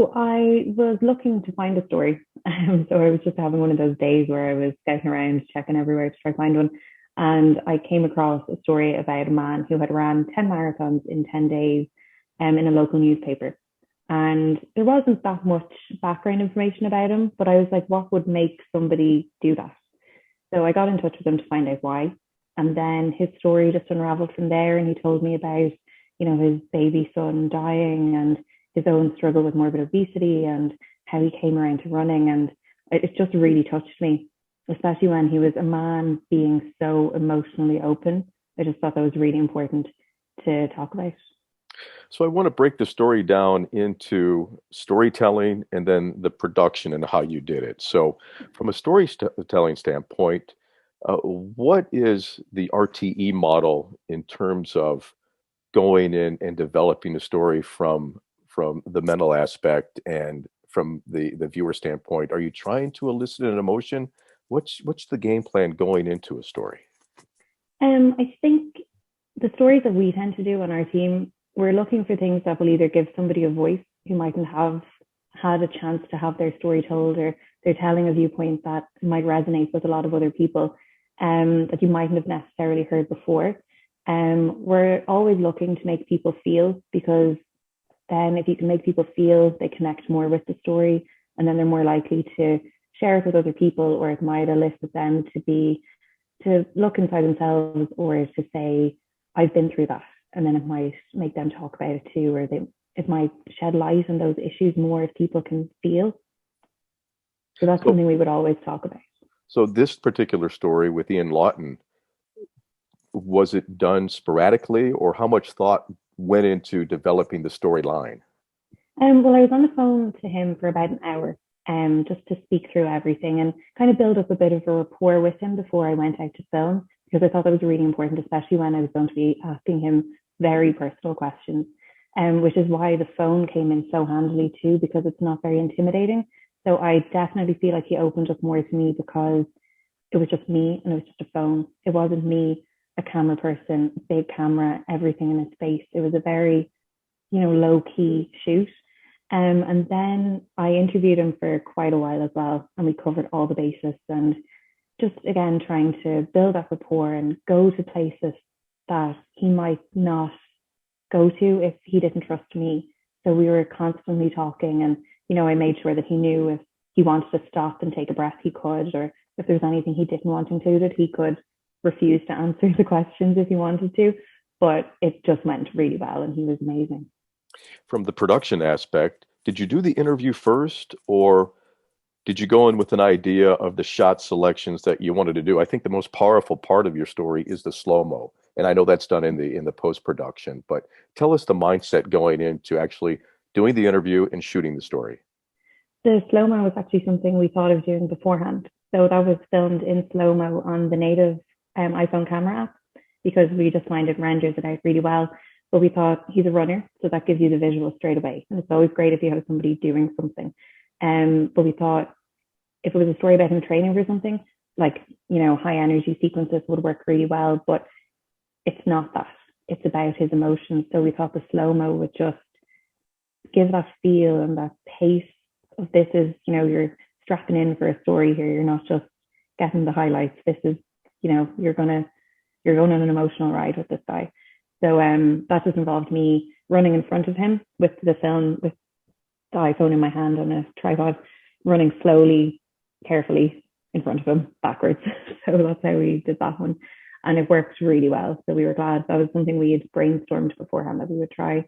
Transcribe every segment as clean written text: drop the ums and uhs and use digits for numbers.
So I was looking to find a story. So I was just having one of those days where I was scouting around, checking everywhere to try to find one. And I came across a story about a man who had ran 10 marathons in 10 days in a local newspaper. And there wasn't that much background information about him, but I was like, what would make somebody do that? So I got in touch with him to find out why. And then his story just unraveled from there. And he told me about, his baby son dying and his own struggle with morbid obesity and how he came around to running. And it just really touched me, especially when he was a man being so emotionally open. I just thought that was really important to talk about. So I want to break the story down into storytelling and then the production and how you did it. So from a storytelling standpoint, what is the RTE model in terms of going in and developing the story from the mental aspect and from the viewer standpoint? Are you trying to elicit an emotion? What's the game plan going into a story? I think the stories that we tend to do on our team, we're looking for things that will either give somebody a voice who mightn't have had a chance to have their story told, or they're telling a viewpoint that might resonate with a lot of other people that you mightn't have necessarily heard before. We're always looking to make people feel, because then if you can make people feel, they connect more with the story, and then they're more likely to share it with other people, or it might elicit them to look inside themselves or to say, I've been through that. And then it might make them talk about it too, or it might shed light on those issues more if people can feel. So that's So, something we would always talk about. so this particular story with Ian Lawton, was it done sporadically, or how much thought went into developing the storyline? Well, I was on the phone to him for about an hour, just to speak through everything and kind of build up a bit of a rapport with him before I went out to film, because I thought that was really important, especially when I was going to be asking him very personal questions, which is why the phone came in so handily too, because it's not very intimidating. So I definitely feel like he opened up more to me because it was just me and it was just a phone. It wasn't me, a camera person, big camera, everything in its face. It was a very, low key shoot. And then I interviewed him for quite a while as well, and we covered all the bases and just again trying to build that rapport and go to places that he might not go to if he didn't trust me. So we were constantly talking, and I made sure that he knew if he wanted to stop and take a breath, he could, or if there's anything he didn't want included, he could refuse to answer the questions if he wanted to. But it just went really well, and he was amazing. From the production aspect, did you do the interview first, or did you go in with an idea of the shot selections that you wanted to do? I think the most powerful part of your story is the slow-mo, and I know that's done in the post-production, but tell us the mindset going into actually doing the interview and shooting the story. The slow mo was actually something we thought of doing beforehand. So that was filmed in slow mo on the native iPhone camera app, because we just find it renders it out really well. But we thought he's a runner, so that gives you the visual straight away. And it's always great if you have somebody doing something. But we thought if it was a story about him training for something, like, high energy sequences would work really well, but it's not that. It's about his emotions. So we thought the slow mo would just give that feel and that pace of, this is, you're strapping in for a story here. You're not just getting the highlights. This is, you're going on an emotional ride with this guy. So that just involved me running in front of him with the film, with the iPhone in my hand on a tripod, running slowly, carefully in front of him backwards. So that's how we did that one. And it worked really well. So we were glad. That was something we had brainstormed beforehand that we would try.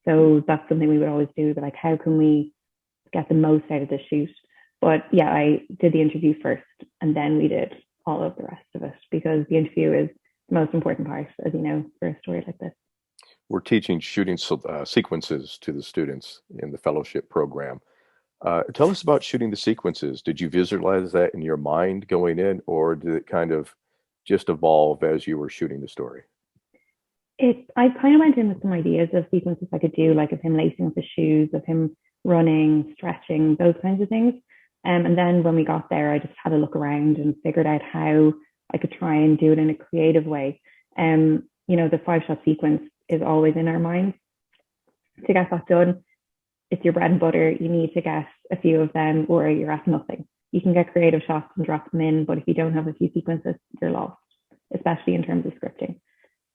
So that's something we would always do. Like, how can we get the most out of this shoot? But yeah, I did the interview first, and then we did all of the rest of it, because the interview is the most important part, as you know, for a story like this. We're teaching shooting sequences to the students in the fellowship program. Tell us about shooting the sequences. Did you visualize that in your mind going in, or did it kind of just evolve as you were shooting the story? I kind of went in with some ideas of sequences I could do, like of him lacing up his shoes, of him running, stretching, those kinds of things. And then when we got there, I just had a look around and figured out how I could try and do it in a creative way. The 5 shot sequence is always in our minds. To get that done, it's your bread and butter, you need to get a few of them or you're at nothing. You can get creative shots and drop them in, but if you don't have a few sequences, you're lost, especially in terms of scripting.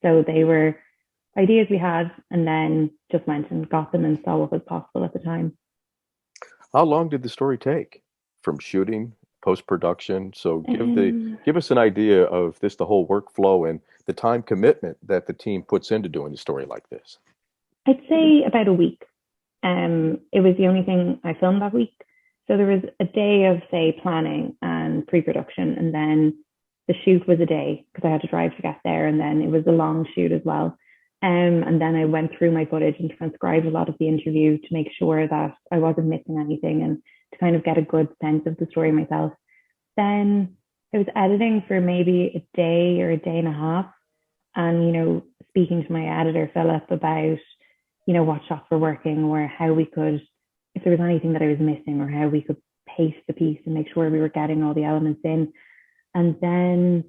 So they were ideas we had and then just went and got them and saw what was possible at the time. How long did the story take from shooting, post-production? So Um, give us an idea of this, the whole workflow and the time commitment that the team puts into doing a story like this. I'd say about a week. It was the only thing I filmed that week. So there was a day of, say, planning and pre-production, and then the shoot was a day because I had to drive to get there, and then it was a long shoot as well. And then I went through my footage and transcribed a lot of the interview to make sure that I wasn't missing anything and to kind of get a good sense of the story myself. Then I was editing for maybe a day or a day and a half, and speaking to my editor Philip about what shots were working or how we could, if there was anything that I was missing, or how we could pace the piece and make sure we were getting all the elements in. And then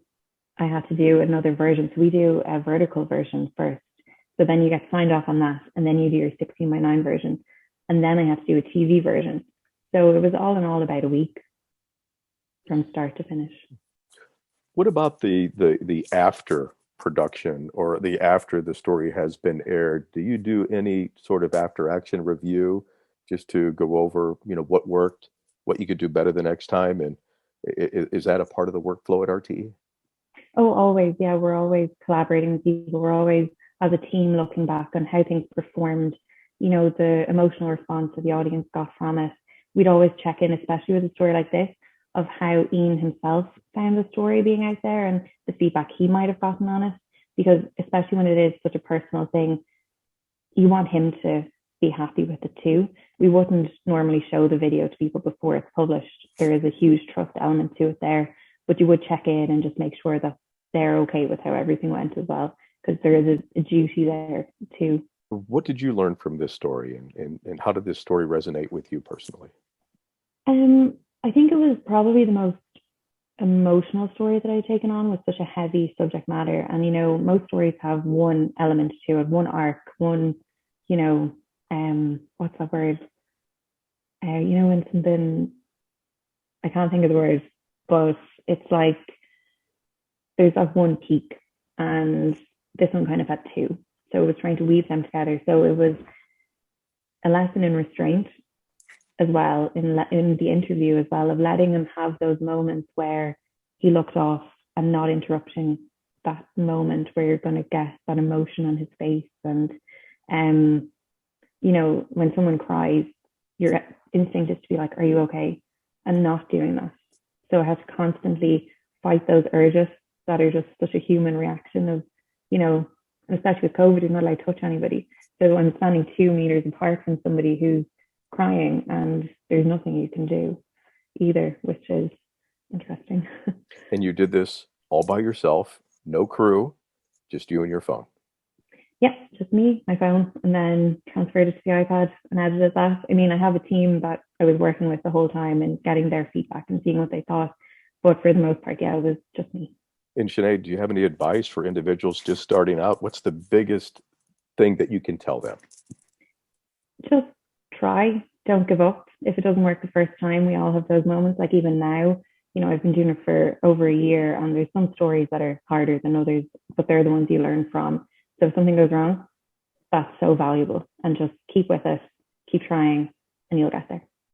I had to do another version. So we do a vertical version first. So then you get signed off on that, and then you do your 16:9 version. And then I had to do a TV version. So it was all in all about a week from start to finish. What about the after production or the after the story has been aired? Do you do any sort of after action review just to go over, what worked, what you could do better the next time? And is that a part of the workflow at RTE? Oh, always. Yeah, we're always collaborating with people. We're always, as a team, looking back on how things performed, the emotional response that the audience got from it. We'd always check in, especially with a story like this, of how Ian himself found the story being out there and the feedback he might have gotten on it. Because especially when it is such a personal thing, you want him to be happy with it too. We wouldn't normally show the video to people before it's published. There is a huge trust element to it there, but you would check in and just make sure that they're okay with how everything went as well, because there is a duty there too. What did you learn from this story, and how did this story resonate with you personally? I think it was probably the most emotional story that I've taken on, with such a heavy subject matter. And most stories have one element to it, one arc, one, what's that word? When something, I can't think of the word, but it's like there's that one peak, and this one kind of had two. So it was trying to weave them together. So it was a lesson in restraint as well, in the interview as well, of letting him have those moments where he looked off and not interrupting that moment where you're going to get that emotion on his face. And when someone cries, your instinct is to be like, are you okay? And not doing that. So I had to constantly fight those urges that are just such a human reaction of, and especially with COVID, you're not allowed to touch anybody. So I'm standing 2 meters apart from somebody who's crying, and there's nothing you can do either, which is interesting. And you did this all by yourself, no crew, just you and your phone. Yeah, just me, my phone, and then transferred it to the iPad and edited that. I mean, I have a team that I was working with the whole time and getting their feedback and seeing what they thought. But for the most part, yeah, it was just me. And Sinead, do you have any advice for individuals just starting out? What's the biggest thing that you can tell them? Just try, don't give up. If it doesn't work the first time, we all have those moments. Like even now, I've been doing it for over a year, and there's some stories that are harder than others, but they're the ones you learn from. So if something goes wrong, that's so valuable, and just keep with it, keep trying, and you'll get there.